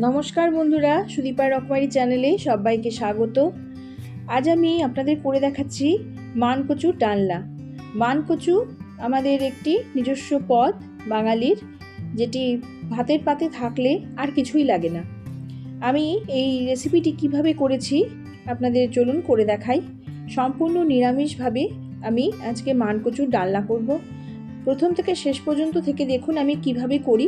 নমস্কার বন্ধুরা, সুদীপা রকমারি চ্যানেলে সবাইকে স্বাগত। আজ আমি আপনাদের করে দেখাচ্ছি মানকচুর ডালনা। মানকচু আমাদের একটি নিজস্ব পদ বাঙালির, যেটি ভাতের পাতে থাকলে আর কিছুই লাগে না। আমি এই রেসিপিটি কিভাবে করেছি আপনাদের চলুন করে দেখাই। সম্পূর্ণ নিরামিষভাবে আমি আজকে মানকচুর ডালনা করব। প্রথম থেকে শেষ পর্যন্ত থেকে দেখুন আমি কিভাবে করি।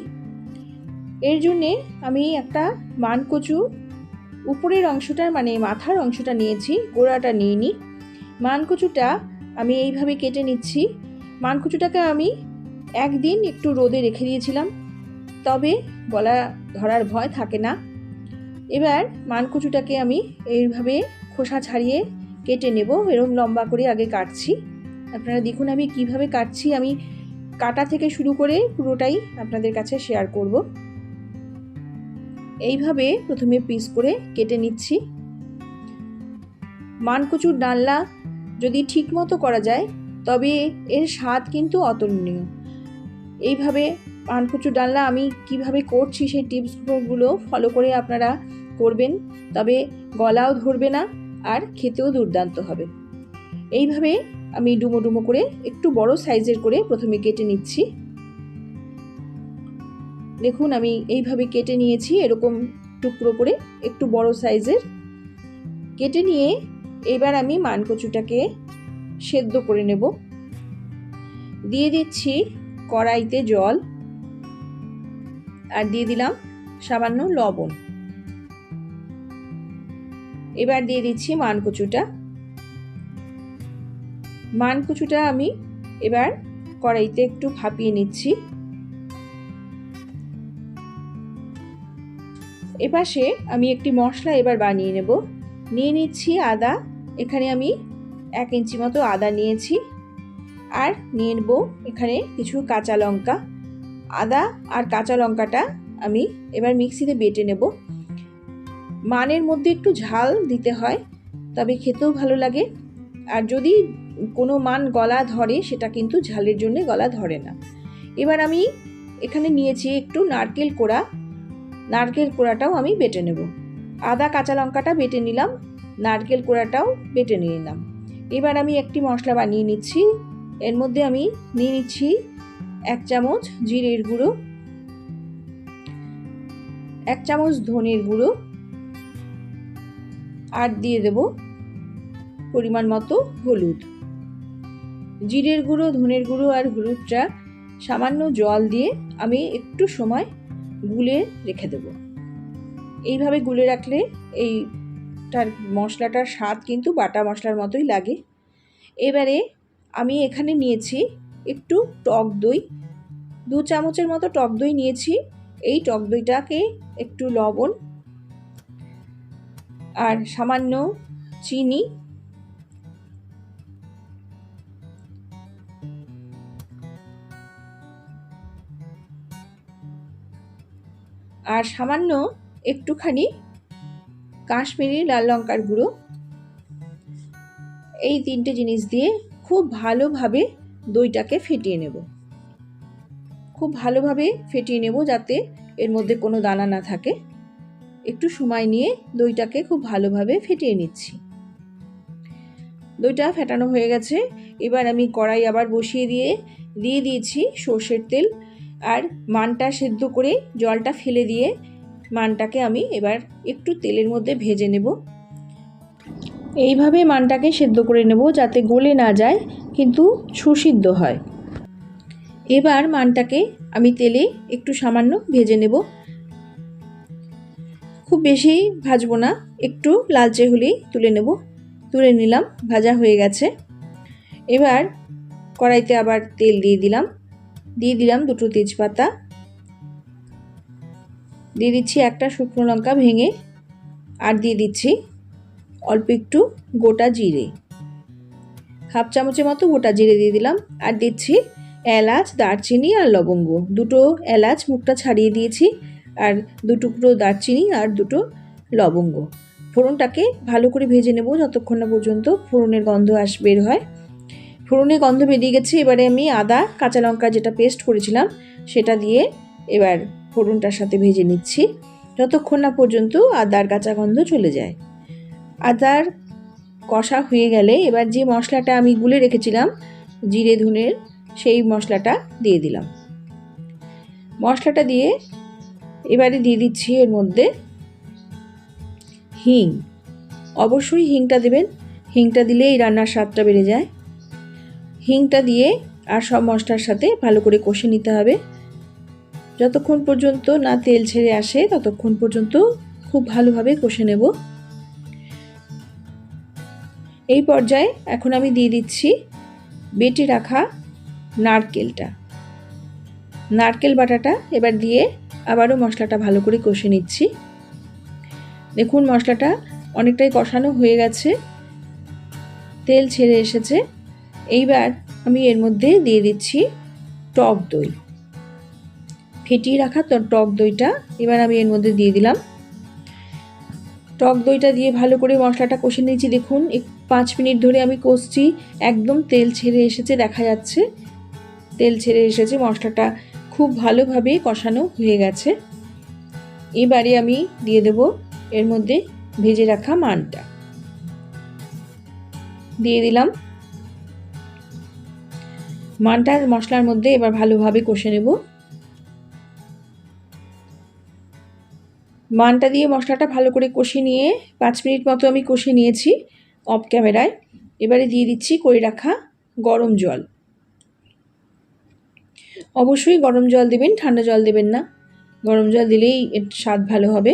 এর জন্যে আমি একটা মানকচু উপরের অংশটা মানে মাথার অংশটা নিয়েছি, গোড়াটা নিইনি। মানকচুটা আমি এইভাবে কেটে নিচ্ছি। মানকচুটাকে আমি একদিন একটু রোদে রেখে দিয়েছিলাম, তবে গলা ধরার ভয় থাকে না। এবার মানকচুটাকে আমি এইভাবে খোসা ছাড়িয়ে কেটে নেব। এরকম লম্বা করে আগে কাটছি। আপনারা দেখুন আমি কিভাবে কাটছি। আমি কাটা থেকে শুরু করে পুরোটাই আপনাদের কাছে শেয়ার করব। এইভাবে প্রথমে পিস করে কেটে নিচ্ছি। মানকচুর ডালনা যদি ঠিকমতো করা যায় তবে এর স্বাদ কিন্তু অতুলনীয়। এইভাবে মানকচুর ডালনা আমি কিভাবে করছি সেই টিপসগুলো ফলো করে আপনারা করবেন, তবে গলাও ধরবে না আর খেতেও দুর্দান্ত হবে। এইভাবে আমি ডুমো ডুমো করে একটু বড় সাইজের করে প্রথমে কেটে নিচ্ছি। দেখুন আমি এইভাবে কেটে নিয়েছি, এরকম টুকরো করে একটু বড় সাইজের কেটে নিয়ে এবার আমি মানকচুটাকে সেদ্ধ করে নেব। দিয়ে দিচ্ছি কড়াইতে জল আর দিয়ে দিলাম সামান্য লবণ। এবার দিয়ে দিচ্ছি মানকচুটা আমি এবার কড়াইতে একটু ভাপিয়ে নিচ্ছি। এপাশে আমি একটি মশলা এবার বানিয়ে নেব। নিয়ে নিচ্ছি আদা। এখানে আমি 1 ইঞ্চি মতো আদা নিয়েছি। আর নিয়ে নেব এখানে কিছু কাঁচা লঙ্কা। আদা আর কাঁচা লঙ্কাটা আমি এবার মিক্সিতে বেটে নেব। মানের মধ্যে একটু ঝাল দিতে হয়, তবে খেতেও ভালো লাগে। আর যদি কোনো মান গলা ধরে সেটা কিন্তু ঝালের জন্য গলা ধরে না। এবার আমি এখানে নিয়েছি একটু নারকেল কোড়াটাও আমি বেটে নেব। আদা কাঁচা লঙ্কাটা বেটে নিলাম, নারকেল কোড়াটাও বেটে নিলাম। এবার আমি একটি মশলা বানিয়ে নিচ্ছি। এর মধ্যে আমি নিয়ে নিচ্ছি 1 চামচ জিরের গুঁড়ো, 1 চামচ ধনের গুঁড়ো, আর দিয়ে দেব পরিমাণ মতো হলুদ। জিরের গুঁড়ো, ধনের গুঁড়ো আর হলুদটা সামান্য জল দিয়ে আমি একটু সময় গুলে রেখে দেব। এইভাবে গুলে রাখলে এইটার মশলাটার স্বাদ কিন্তু বাটা মশলার মতোই লাগে। এবারে আমি এখানে নিয়েছি একটু টক দই, 2 চামচের মতো টক দই নিয়েছি। এই টক দইটাকে একটু লবণ আর সামান্য চিনি আর সামান্য একটুখানি কাশ্মীরি লাল লঙ্কার গুঁড়ো, এই 3টে জিনিস দিয়ে খুব ভালোভাবে দইটাকে ফেটিয়ে নেব। খুব ভালোভাবে ফেটিয়ে নেব যাতে এর মধ্যে কোনো দানা না থাকে। একটু সময় নিয়ে দইটাকে খুব ভালোভাবে ফেটিয়ে নিচ্ছি। দইটা ফেটানো হয়ে গেছে। এবার আমি কড়াই আবার বসিয়ে দিয়ে দিয়েছি সর্ষের তেল। আর মানটা সেদ্ধ করে জলটা ফেলে দিয়ে মানটাকে আমি এবার একটু তেলের মধ্যে ভেজে নেব। এইভাবে মানটাকে সেদ্ধ করে নেব যাতে গলে না যায় কিন্তু সুসিদ্ধ হয়। এবার মানটাকে আমি তেলে একটু সামান্য ভেজে নেব। খুব বেশি ভাজবো না, একটু লালচে হলেই তুলে নিলাম। ভাজা হয়ে গেছে। এবার কড়াইতে আবার তেল দিয়ে দিলাম 2টো তেজপাতা, দিয়ে দিচ্ছি একটা শুকনো লঙ্কা ভেঙে, আর দিয়ে দিচ্ছি অল্প একটু গোটা জিরে, 1/2 চামচের মতো গোটা জিরে দিয়ে দিলাম। আর দিচ্ছি এলাচ, দারচিনি আর লবঙ্গ। 2টো এলাচ মুখটা ছাড়িয়ে দিয়েছি, আর 2 টুকরো দারচিনি আর 2টো লবঙ্গ। ফোড়নটাকে ভালো করে ভেজে নেব যতক্ষণ না পর্যন্ত ফোড়নের গন্ধ বের হয়। ফোড়নের গন্ধ বেরিয়ে গেছে। এবারে আমি আদা কাঁচা লঙ্কা যেটা পেস্ট করেছিলাম সেটা দিয়ে এবার ফোড়নটার সাথে ভেজে নিচ্ছি। যতক্ষণ না পর্যন্ত আদার কাঁচা গন্ধ চলে যায়। আদার কষা হয়ে গেলে এবার যে মশলাটা আমি গুলে রেখেছিলাম জিরে ধনের, সেই মশলাটা দিয়ে দিলাম। মশলাটা দিয়ে এবারে দিয়ে দিচ্ছি এর মধ্যে হিং। অবশ্যই হিংটা দেবেন, হিংটা দিলে এই রান্নার স্বাদটা বেড়ে যায়। হিংটা দিয়ে আর সব মশলার সাথে ভালো করে কষে নিতে হবে। যতক্ষণ পর্যন্ত না তেল ছেড়ে আসে ততক্ষণ পর্যন্ত খুব ভালোভাবে কষে নেব। এই পর্যায়ে এখন আমি দিয়ে দিচ্ছি বেটে রাখা নারকেল বাটাটা এবার দিয়ে আবারও মশলাটা ভালো করে কষে নিচ্ছি। দেখুন মশলাটা অনেকটাই কষানো হয়ে গেছে, তেল ছেড়ে এসেছে। এইবার আমি এর মধ্যে দিয়ে দিচ্ছি টক দই, ফেটিয়ে রাখা টক দইটা এবার আমি এর মধ্যে দিয়ে দিলাম। টক দইটা দিয়ে ভালো করে মশলাটা কষে নিয়েছি। দেখুন 5 মিনিট ধরে আমি কষছি, একদম তেল ছেড়ে এসেছে, দেখা যাচ্ছে তেল ছেড়ে এসেছে, মশলাটা খুব ভালোভাবে কষানো হয়ে গেছে। এবারে আমি দিয়ে দেব এর মধ্যে ভেজে রাখা মানটা দিয়ে দিলাম। মানটা মশলার মধ্যে এবার ভালোভাবে কষে নেব। মানটা দিয়ে মশলাটা ভালো করে কষে নিয়ে 5 মিনিট মতো আমি কষে নিয়েছি অফ ক্যামেরায়। এবারে দিয়ে দিচ্ছি করে রাখা গরম জল। অবশ্যই গরম জল দেবেন, ঠান্ডা জল দেবেন না। গরম জল দিলেই এর স্বাদ ভালো হবে।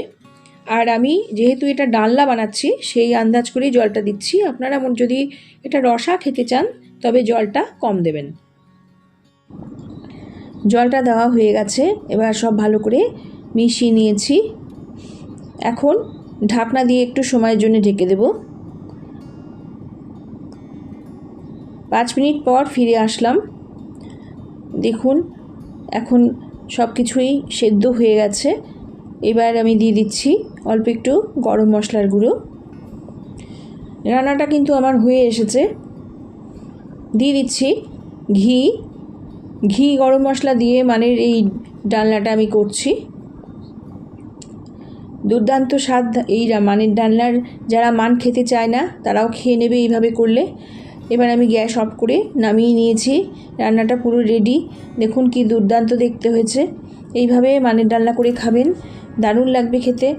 আর আমি যেহেতু এটা ডালনা বানাচ্ছি সেই আন্দাজ করেই জলটা দিচ্ছি। আপনারা যদি এটা রসা খেতে চান তবে জলটা কম দেবেন। জলটা দেওয়া হয়ে গেছে, এবার সব ভালো করে মিশিয়ে নিয়েছি। এখন ঢাকনা দিয়ে একটু সময়ের জন্য ঢেকে দেব। 5 মিনিট পর ফিরে আসলাম। দেখুন এখন সব কিছুই সেদ্ধ হয়ে গেছে। এবার আমি দিয়ে দিচ্ছি অল্প একটু গরম মশলার গুঁড়ো। রান্নাটা কিন্তু আমার হয়ে এসেছে। দিয়ে দিচ্ছি ঘি গরম মশলা দিয়ে মানের এই ডালনাটা আমি করছি। দুর্দান্ত স্বাদ এই মানের ডালনার। যারা মান খেতে চায় না তারাও খেয়ে নেবে এইভাবে করলে। এবার আমি গ্যাস অফ করে নামিয়ে নিয়েছি। রান্নাটা পুরো রেডি। দেখুন কি দুর্দান্ত দেখতে হয়েছে। এইভাবে মানের ডালনা করে খাবেন, দারুণ লাগবে খেতে।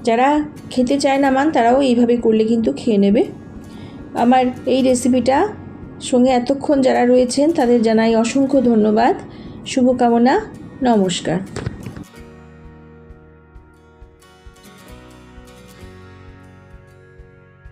যারা খেতে চায় না মান তারাও এইভাবে করলে কিন্তু খেয়ে নেবে। আমার এই রেসিপিটা সঙ্গে এতক্ষণ যারা রয়েছেন তাদের জানাই অসংখ্য ধন্যবাদ। শুভকামনা। নমস্কার।